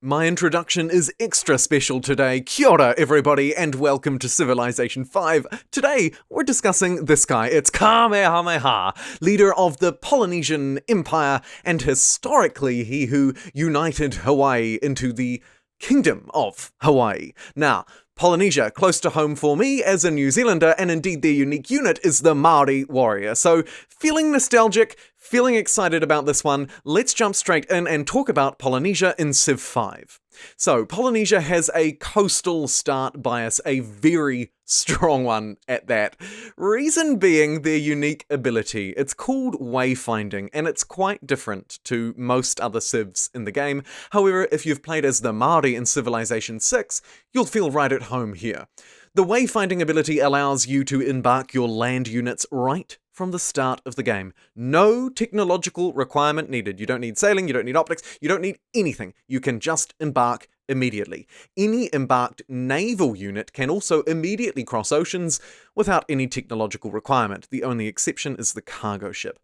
My introduction is extra special today. Kia ora, everybody, and welcome to Civilization 5. Today, we're discussing this guy. It's Kamehameha, leader of the Polynesian Empire, and historically he who united Hawaii into the Kingdom of Hawaii. Now, Polynesia, close to home for me as a New Zealander, and indeed their unique unit is the Maori Warrior. So, feeling nostalgic, feeling excited about this one, let's jump straight in and talk about Polynesia in Civ 5. So, Polynesia has a coastal start bias, a very strong one at that. Reason being their unique ability. It's called wayfinding, and it's quite different to most other civs in the game. However, if you've played as the Maori in Civilization 6, you'll feel right at home here. The wayfinding ability allows you to embark your land units right from the start of the game. No technological requirement needed. You don't need sailing, you don't need optics, you don't need anything. You can just embark immediately. Any embarked naval unit can also immediately cross oceans without any technological requirement. The only exception is the cargo ship.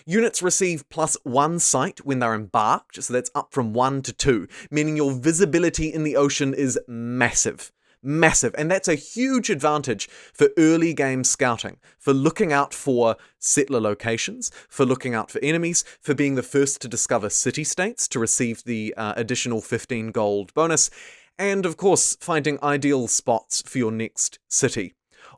Units receive +1 sight when they're embarked, so that's up from 1 to 2, meaning your visibility in the ocean is massive. Massive, and that's a huge advantage for early game scouting, for looking out for settler locations, for looking out for enemies, for being the first to discover city-states to receive the additional 15 gold bonus, and of course finding ideal spots for your next city.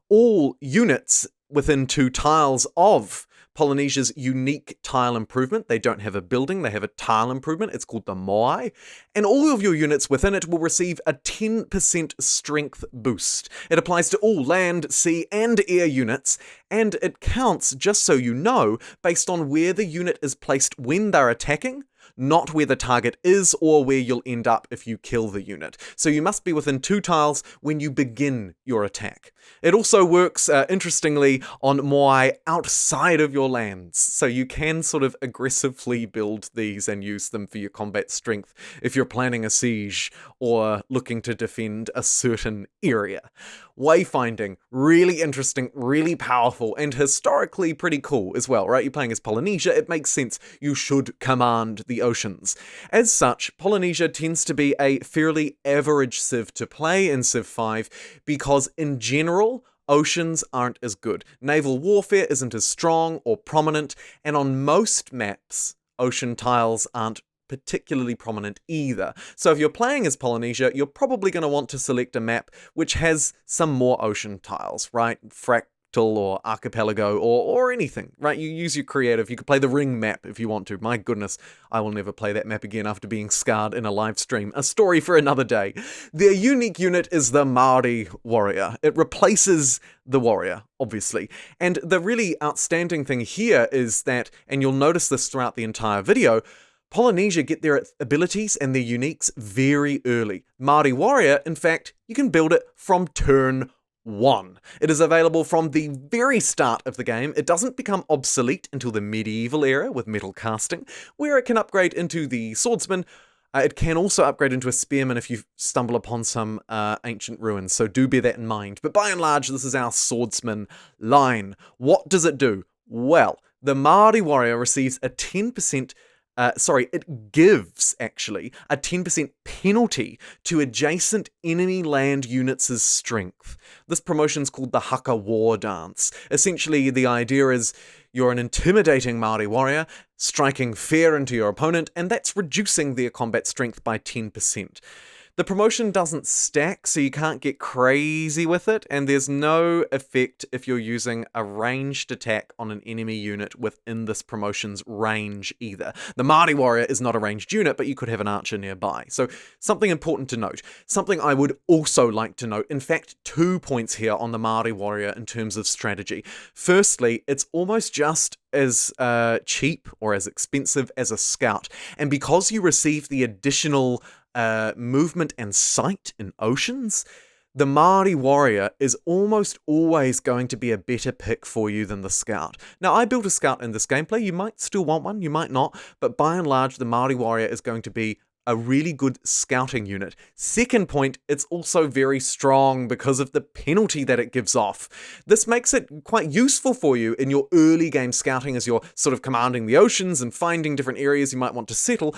All units within 2 tiles of Polynesia's unique tile improvement. They don't have a building, they have a tile improvement. It's called the moai. And all of your units within it will receive a 10% strength boost. It applies to all land, sea, and air units, and it counts, just so you know, based on where the unit is placed when they're attacking, not where the target is or where you'll end up if you kill the unit. So you must be within 2 tiles when you begin your attack. It also works, interestingly, on moai outside of your lands, so you can sort of aggressively build these and use them for your combat strength if you're planning a siege or looking to defend a certain area. Wayfinding, really interesting, really powerful, and historically pretty cool as well, right? You're playing as Polynesia, it makes sense you should command the oceans. As such, Polynesia tends to be a fairly average civ to play in Civ 5 because in general, oceans aren't as good. Naval warfare isn't as strong or prominent, and on most maps, ocean tiles aren't particularly prominent either. So if you're playing as Polynesia, you're probably going to want to select a map which has some more ocean tiles, right? Fractal or archipelago or anything, right? You use your creative. You could play the ring map if you want to. My goodness, I will never play that map again after being scarred in a live stream. A story for another day. Their unique unit is the Maori Warrior. It replaces the warrior, obviously. And the really outstanding thing here is that, and you'll notice this throughout the entire video, Polynesia get their abilities and their uniques very early. Maori Warrior, in fact, you can build it from turn 1. It is available from the very start of the game. It doesn't become obsolete until the medieval era with metal casting, where it can upgrade into the swordsman. It can also upgrade into a spearman if you stumble upon some ancient ruins, so do bear that in mind. But by and large, this is our swordsman line. What does it do? Well, the Maori Warrior receives a 10% it gives, actually, a 10% penalty to adjacent enemy land units' strength. This promotion's called the Haka War Dance. Essentially, the idea is you're an intimidating Maori warrior, striking fear into your opponent, and that's reducing their combat strength by 10%. The promotion doesn't stack, so you can't get crazy with it, and there's no effect if you're using a ranged attack on an enemy unit within this promotion's range either. The Maori Warrior is not a ranged unit, but you could have an archer nearby. So something important to note. Something I would also like to note, in fact 2 points here on the Maori Warrior in terms of strategy. Firstly, it's almost just as cheap or as expensive as a scout, and because you receive the additional movement and sight in oceans, the Maori Warrior is almost always going to be a better pick for you than the Scout. Now, I built a Scout in this gameplay. You might still want one, you might not, but by and large, the Maori Warrior is going to be a really good scouting unit. Second point, it's also very strong because of the penalty that it gives off. This makes it quite useful for you in your early game scouting as you're sort of commanding the oceans and finding different areas you might want to settle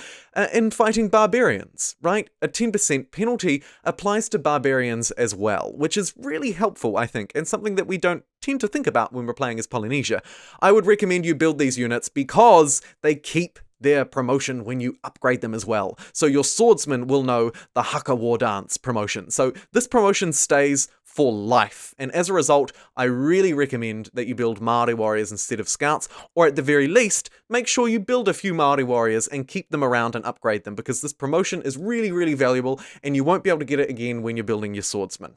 in fighting barbarians, right? A 10% penalty applies to barbarians as well, which is really helpful, I think, and something that we don't tend to think about when we're playing as Polynesia. I would recommend you build these units because they keep their promotion when you upgrade them as well. So your swordsman will know the Haka War Dance promotion. So this promotion stays for life. And as a result, I really recommend that you build Maori Warriors instead of Scouts, or at the very least, make sure you build a few Maori Warriors and keep them around and upgrade them, because this promotion is really, really valuable, and you won't be able to get it again when you're building your swordsman.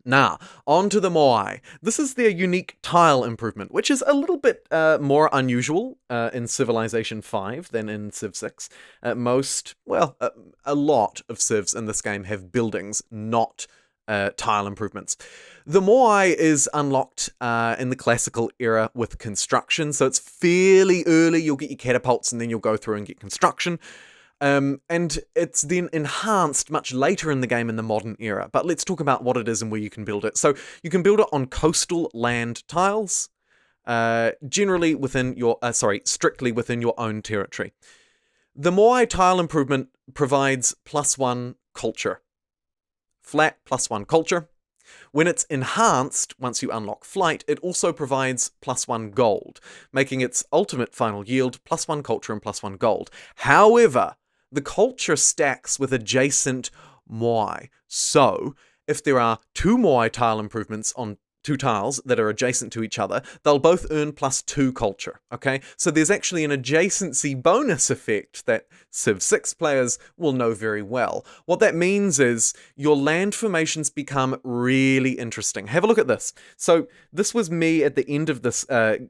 Now, on to the moai. This is their unique tile improvement, which is a little bit more unusual in Civilization 5 than in Civ 6. A lot of civs in this game have buildings, not tile improvements. The moai is unlocked in the classical era with construction, so it's fairly early. You'll get your catapults and then you'll go through and get construction. And it's then enhanced much later in the game in the modern era. But let's talk about what it is and where you can build it. So you can build it on coastal land tiles, strictly within your own territory. The moai tile improvement provides +1 culture. Flat +1 culture. When it's enhanced, once you unlock flight, it also provides +1 gold, making its ultimate final yield +1 culture and +1 gold. However, the culture stacks with adjacent moai. So, if there are 2 moai tile improvements on 2 tiles that are adjacent to each other, they'll both earn +2 culture, okay? So there's actually an adjacency bonus effect that Civ 6 players will know very well. What that means is your land formations become really interesting. Have a look at this. So this was me at the end of this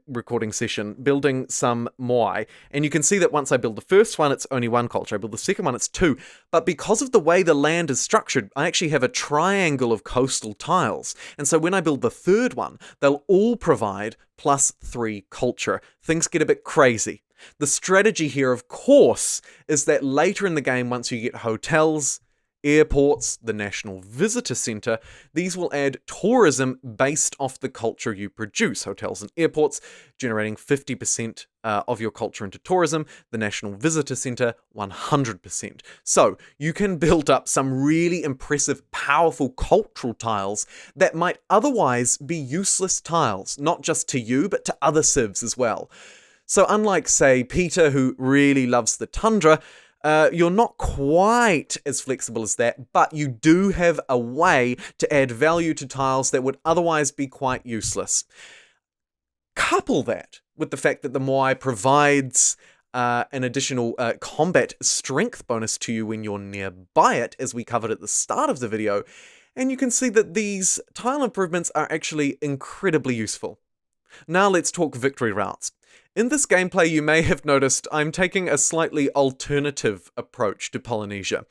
recording session building some moai, and you can see that once I build the first one, it's only 1 culture. I build the second one, it's 2. But because of the way the land is structured, I actually have a triangle of coastal tiles. And so when I build the third one, they'll all provide +3 culture. Things get a bit crazy. The strategy here, of course, is that later in the game, once you get hotels, airports, the National Visitor Center, these will add tourism based off the culture you produce. Hotels and airports generating 50% of your culture into tourism, the National Visitor Center 100%. So you can build up some really impressive, powerful cultural tiles that might otherwise be useless tiles, not just to you, but to other civs as well. So unlike, say, Peter, who really loves the tundra, you're not quite as flexible as that, but you do have a way to add value to tiles that would otherwise be quite useless. Couple that with the fact that the moai provides an additional combat strength bonus to you when you're nearby it, as we covered at the start of the video, and you can see that these tile improvements are actually incredibly useful. Now let's talk victory routes. In this gameplay, you may have noticed I'm taking a slightly alternative approach to Polynesia.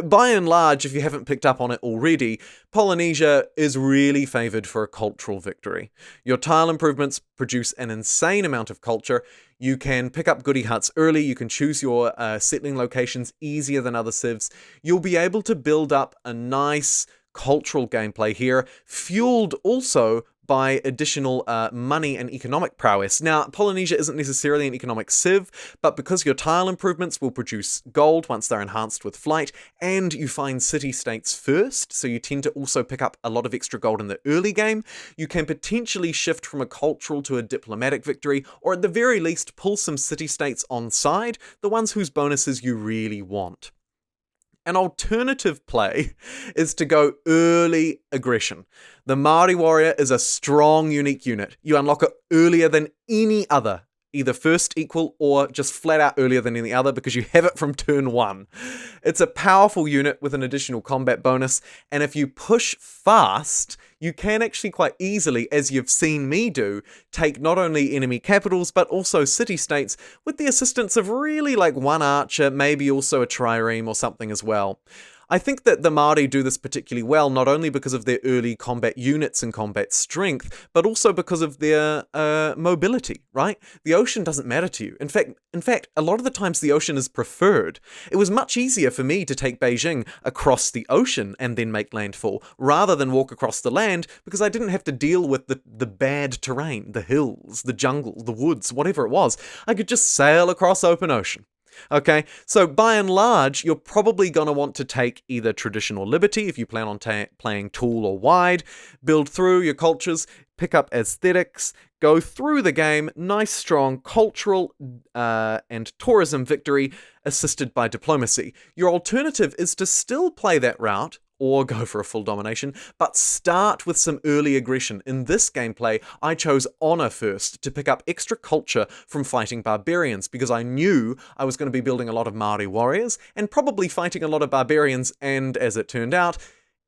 By and large, if you haven't picked up on it already, Polynesia is really favoured for a cultural victory. Your tile improvements produce an insane amount of culture. You can pick up goody huts early, you can choose your settling locations easier than other civs. You'll be able to build up a nice cultural gameplay here, fueled also by additional money and economic prowess. Now, Polynesia isn't necessarily an economic civ, but because your tile improvements will produce gold once they're enhanced with flight, and you find city-states first, so you tend to also pick up a lot of extra gold in the early game, you can potentially shift from a cultural to a diplomatic victory, or at the very least pull some city-states on side, the ones whose bonuses you really want. An alternative play is to go early aggression. The Maori Warrior is a strong, unique unit. You unlock it earlier than any other, either first equal or just flat out earlier than any other because you have it from turn 1. It's a powerful unit with an additional combat bonus, and if you push fast, you can actually quite easily, as you've seen me do, take not only enemy capitals but also city-states with the assistance of really like one archer, maybe also a trireme or something as well. I think that the Maori do this particularly well, not only because of their early combat units and combat strength, but also because of their mobility, right? The ocean doesn't matter to you. In fact, a lot of the times the ocean is preferred. It was much easier for me to take Beijing across the ocean and then make landfall, rather than walk across the land, because I didn't have to deal with the bad terrain, the hills, the jungle, the woods, whatever it was. I could just sail across open ocean. Okay, so by and large, you're probably going to want to take either tradition or liberty if you plan on playing tall or wide, build through your cultures, pick up aesthetics, go through the game, nice strong cultural and tourism victory assisted by diplomacy. Your alternative is to still play that route, or go for a full domination, but start with some early aggression. In this gameplay, I chose honor first to pick up extra culture from fighting barbarians, because I knew I was going to be building a lot of Maori warriors, and probably fighting a lot of barbarians, and as it turned out,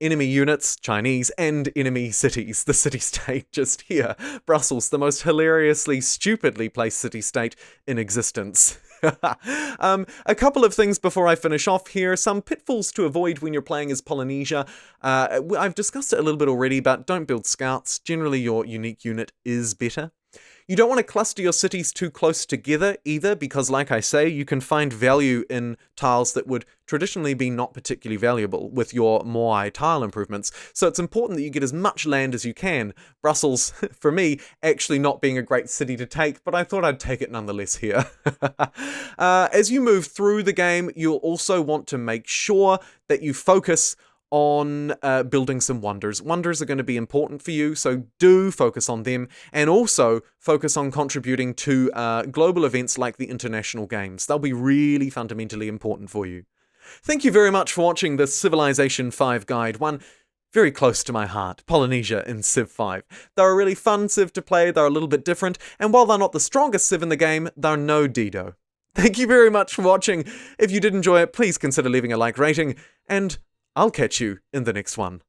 enemy units, Chinese, and enemy cities. The city-state just here. Brussels, the most hilariously, stupidly placed city-state in existence. A couple of things before I finish off here. Some pitfalls to avoid when you're playing as Polynesia. I've discussed it a little bit already, but don't build scouts. Generally, your unique unit is better. You don't want to cluster your cities too close together either, because like I say, you can find value in tiles that would traditionally be not particularly valuable with your moai tile improvements. So it's important that you get as much land as you can. Brussels, for me, actually not being a great city to take, but I thought I'd take it nonetheless here. As you move through the game, you'll also want to make sure that you focus on building some wonders. Wonders are going to be important for you, so do focus on them, and also focus on contributing to global events like the international games. They'll be really fundamentally important for you. Thank you very much for watching this Civilization 5 guide, one very close to my heart, Polynesia in Civ 5. They're a really fun Civ to play, they're a little bit different, and while they're not the strongest Civ in the game, they're no Dido. Thank you very much for watching. If you did enjoy it, please consider leaving a like rating, and I'll catch you in the next one.